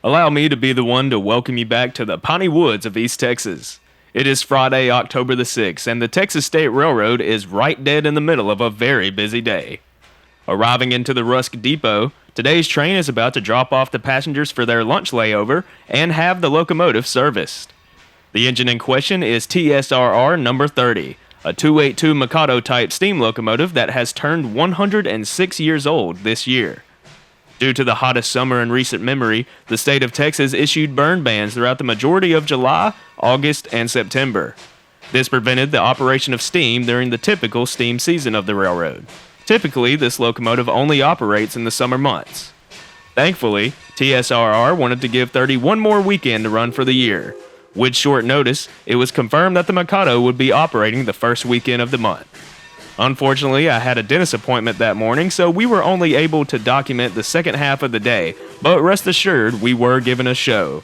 Allow me to be the one to welcome you back to the piney woods of East Texas. It is Friday, October the 6th, and the Texas State Railroad is right dead in the middle of a very busy day. Arriving into the Rusk depot, today's train is about to drop off the passengers for their lunch layover and have the locomotive serviced. The engine in question is TSRR number 30, a 282 Mikado type steam locomotive that has turned 106 years old this year. Due to the hottest summer in recent memory, the state of Texas issued burn bans throughout the majority of July, August, and September. This prevented the operation of steam during the typical steam season of the railroad. Typically, this locomotive only operates in the summer months. Thankfully, TSRR wanted to give 30 one more weekend to run for the year. With short notice, it was confirmed that the Mikado would be operating the first weekend of the month. Unfortunately, I had a dentist appointment that morning, so we were only able to document the second half of the day, but rest assured, we were given a show.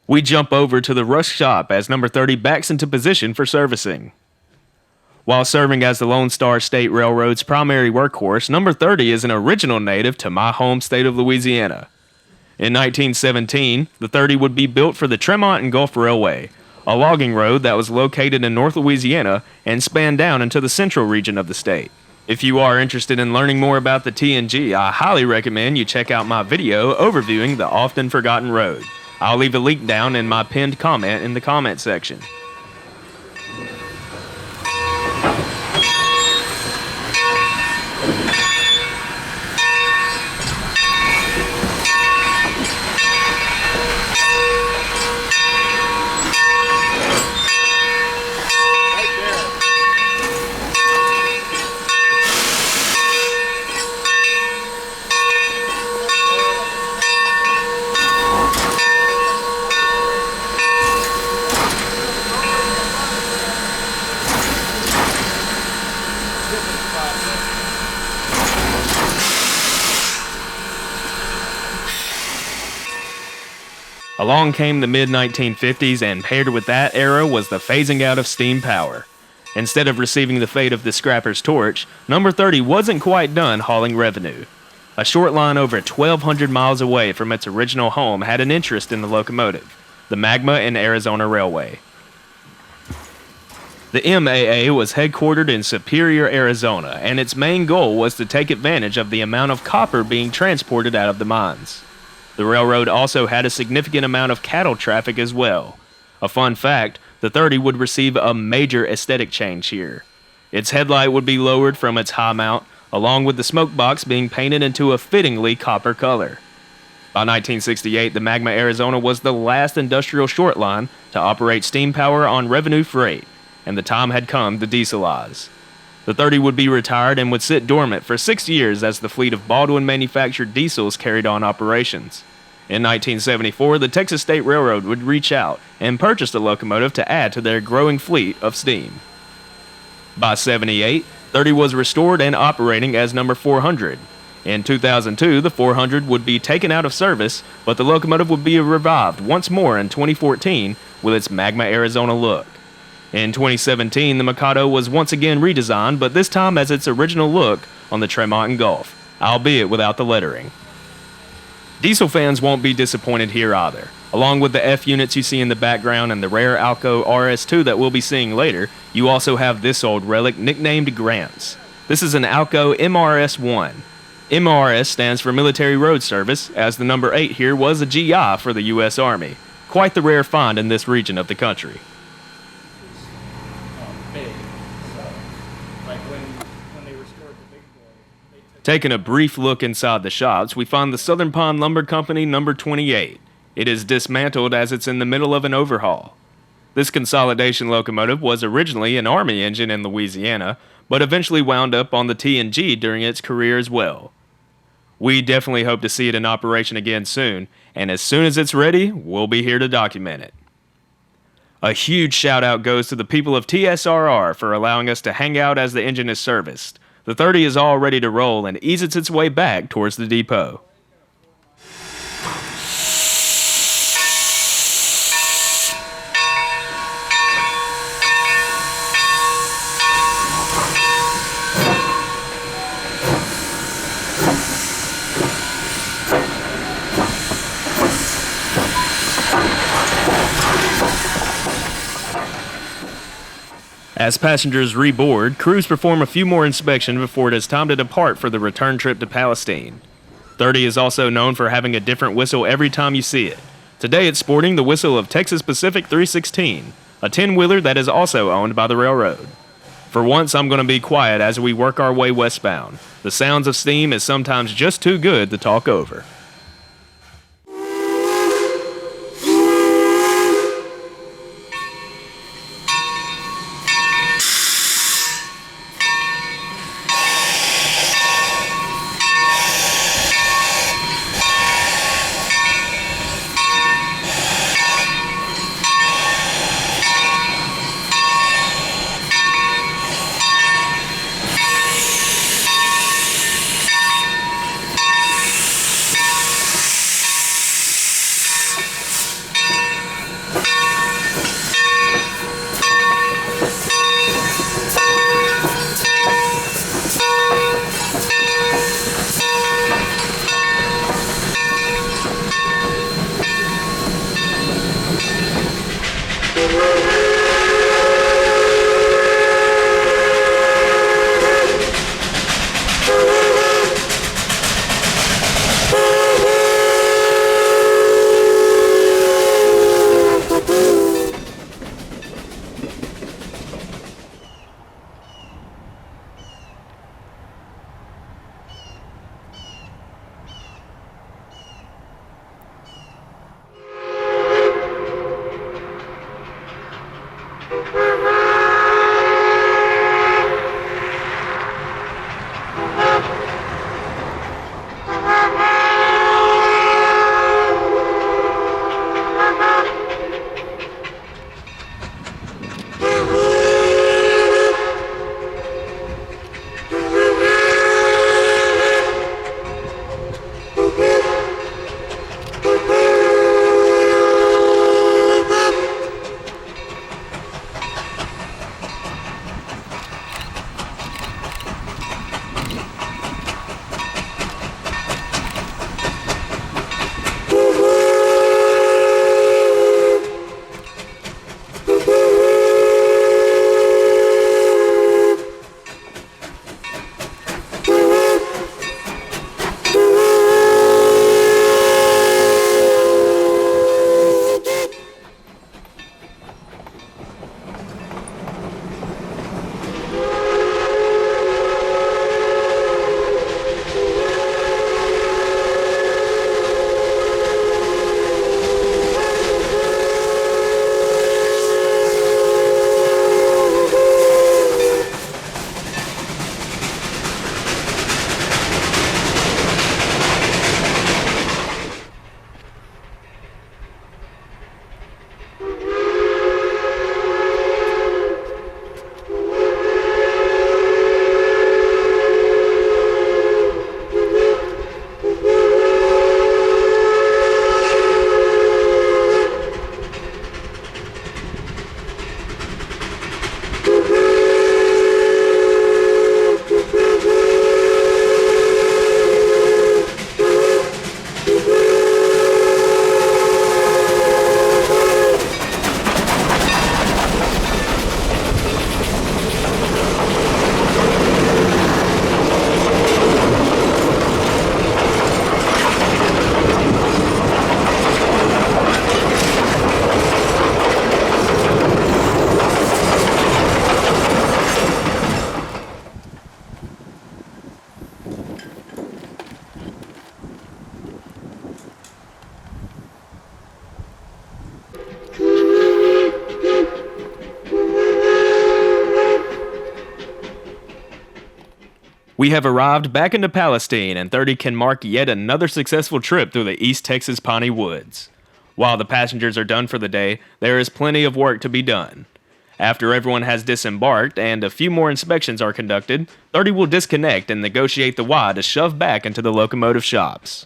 We jump over to the Rusk shop as number 30 backs into position for servicing. While serving as the Lone Star State Railroad's primary workhorse, number 30 is an original native to my home state of Louisiana. In 1917, the 30 would be built for the Tremont and Gulf Railway, a logging road that was located in North Louisiana and spanned down into the central region of the state. If you are interested in learning more about the TNG, I highly recommend you check out my video overviewing the often forgotten road. I'll leave a link down in my pinned comment in the comment section. Along came the mid-1950s, and paired with that era was the phasing out of steam power. Instead of receiving the fate of the scrapper's torch, number 30 wasn't quite done hauling revenue. A short line over 1,200 miles away from its original home had an interest in the locomotive, the Magma and Arizona Railway. The MAA was headquartered in Superior, Arizona, and its main goal was to take advantage of the amount of copper being transported out of the mines. The railroad also had a significant amount of cattle traffic as well. A fun fact, the 30 would receive a major aesthetic change here. Its headlight would be lowered from its high mount, along with the smoke box being painted into a fittingly copper color. By 1968, the Magma Arizona was the last industrial short line to operate steam power on revenue freight, and the time had come to dieselize. The 30 would be retired and would sit dormant for 6 years as the fleet of Baldwin-manufactured diesels carried on operations. In 1974, the Texas State Railroad would reach out and purchase the locomotive to add to their growing fleet of steam. By 78, 30 was restored and operating as number 400. In 2002, the 400 would be taken out of service, but the locomotive would be revived once more in 2014 with its Magma Arizona look. In 2017, the Mikado was once again redesigned, but this time as its original look on the Tremont and Gulf, albeit without the lettering. Diesel fans won't be disappointed here either. Along with the F units you see in the background and the rare Alco RS2 that we'll be seeing later, you also have this old relic nicknamed Grants. This is an Alco MRS-1. MRS stands for Military Road Service, as the number 8 here was a GI for the U.S. Army. Quite the rare find in this region of the country. Taking a brief look inside the shops, we find the Southern Pine Lumber Company number 28. It is dismantled as it's in the middle of an overhaul. This consolidation locomotive was originally an Army engine in Louisiana, but eventually wound up on the TNG during its career as well. We definitely hope to see it in operation again soon, and as soon as it's ready, we'll be here to document it. A huge shout out goes to the people of TSRR for allowing us to hang out as the engine is serviced. The 30 is all ready to roll and eases its way back towards the depot. As passengers reboard, crews perform a few more inspections before it is time to depart for the return trip to Palestine. 30 is also known for having a different whistle every time you see it. Today it's sporting the whistle of Texas Pacific 316, a 10-wheeler that is also owned by the railroad. For once, I'm going to be quiet as we work our way westbound. The sounds of steam is sometimes just too good to talk over. We have arrived back into Palestine, and 30 can mark yet another successful trip through the East Texas piney woods. While the passengers are done for the day, there is plenty of work to be done. After everyone has disembarked and a few more inspections are conducted, 30 will disconnect and negotiate the Y to shove back into the locomotive shops.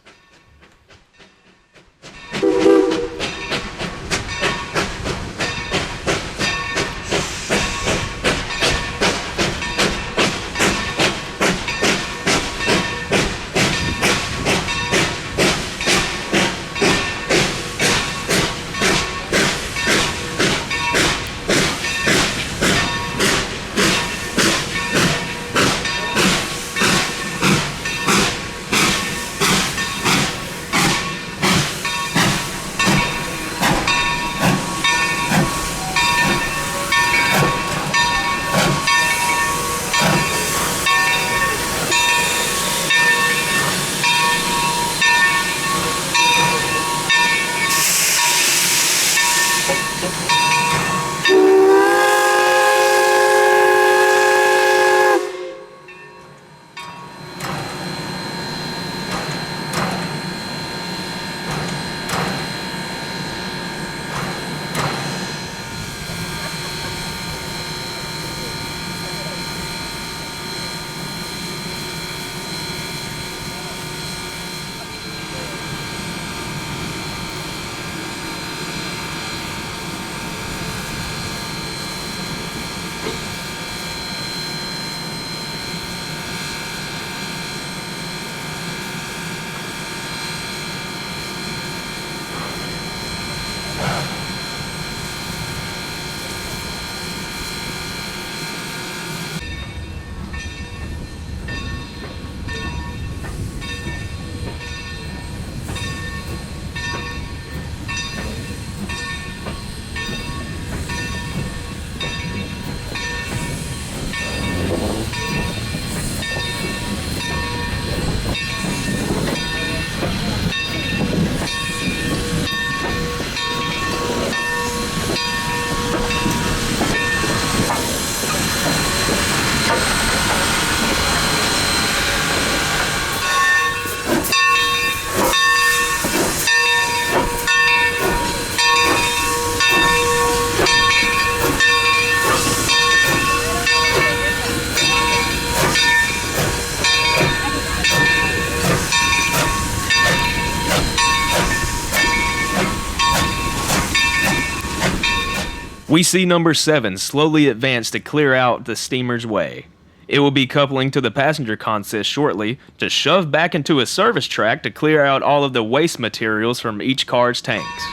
We see number 7 slowly advance to clear out the steamer's way. It will be coupling to the passenger consist shortly to shove back into a service track to clear out all of the waste materials from each car's tanks.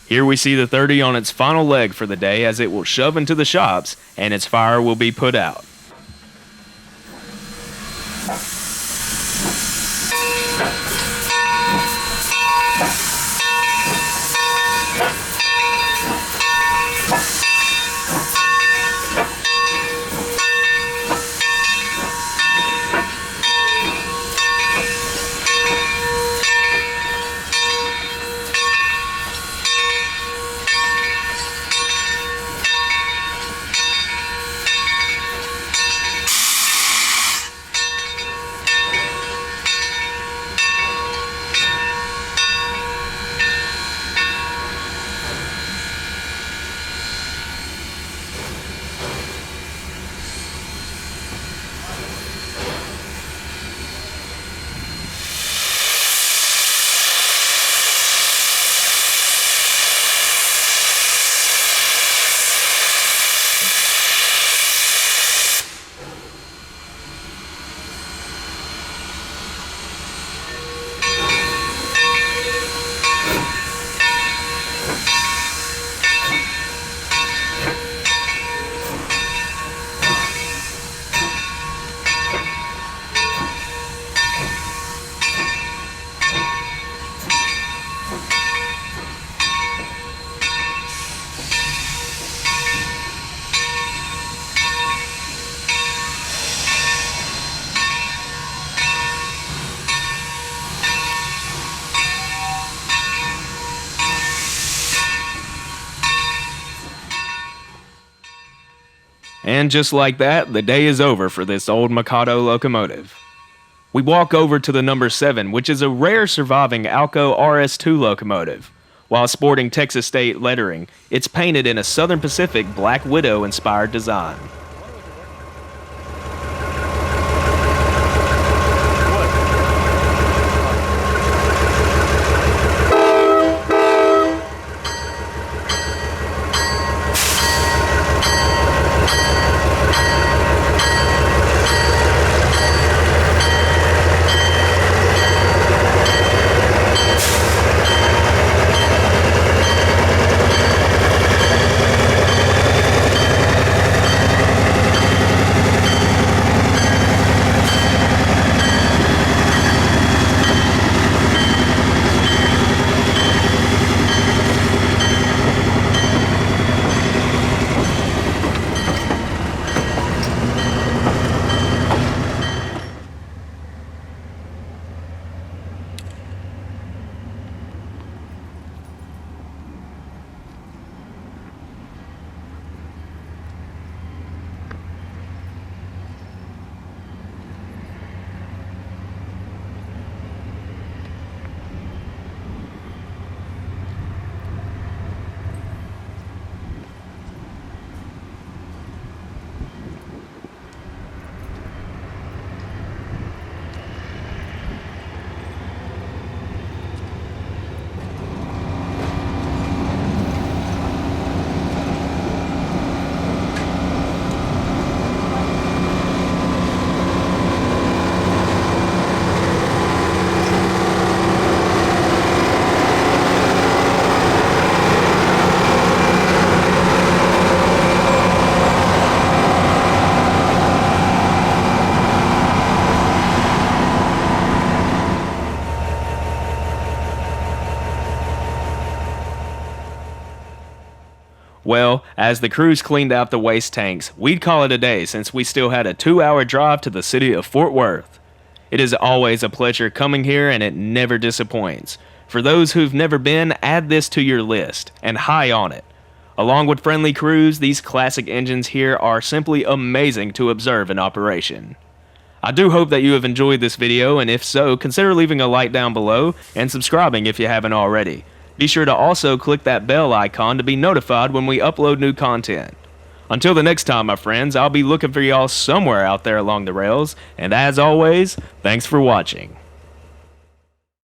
Here we see the 30 on its final leg for the day as it will shove into the shops and its fire will be put out. And just like that, the day is over for this old Mikado locomotive. We walk over to the number 7, which is a rare surviving Alco RS2 locomotive. While sporting Texas State lettering, it's painted in a Southern Pacific Black Widow inspired design. Well, as the crews cleaned out the waste tanks, we'd call it a day since we still had a 2-hour drive to the city of Fort Worth. It is always a pleasure coming here and it never disappoints. For those who've never been, add this to your list, and high on it. Along with friendly crews, these classic engines here are simply amazing to observe in operation. I do hope that you have enjoyed this video, and if so, consider leaving a like down below and subscribing if you haven't already. Be sure to also click that bell icon to be notified when we upload new content. Until the next time, my friends, I'll be looking for y'all somewhere out there along the rails, and as always, thanks for watching.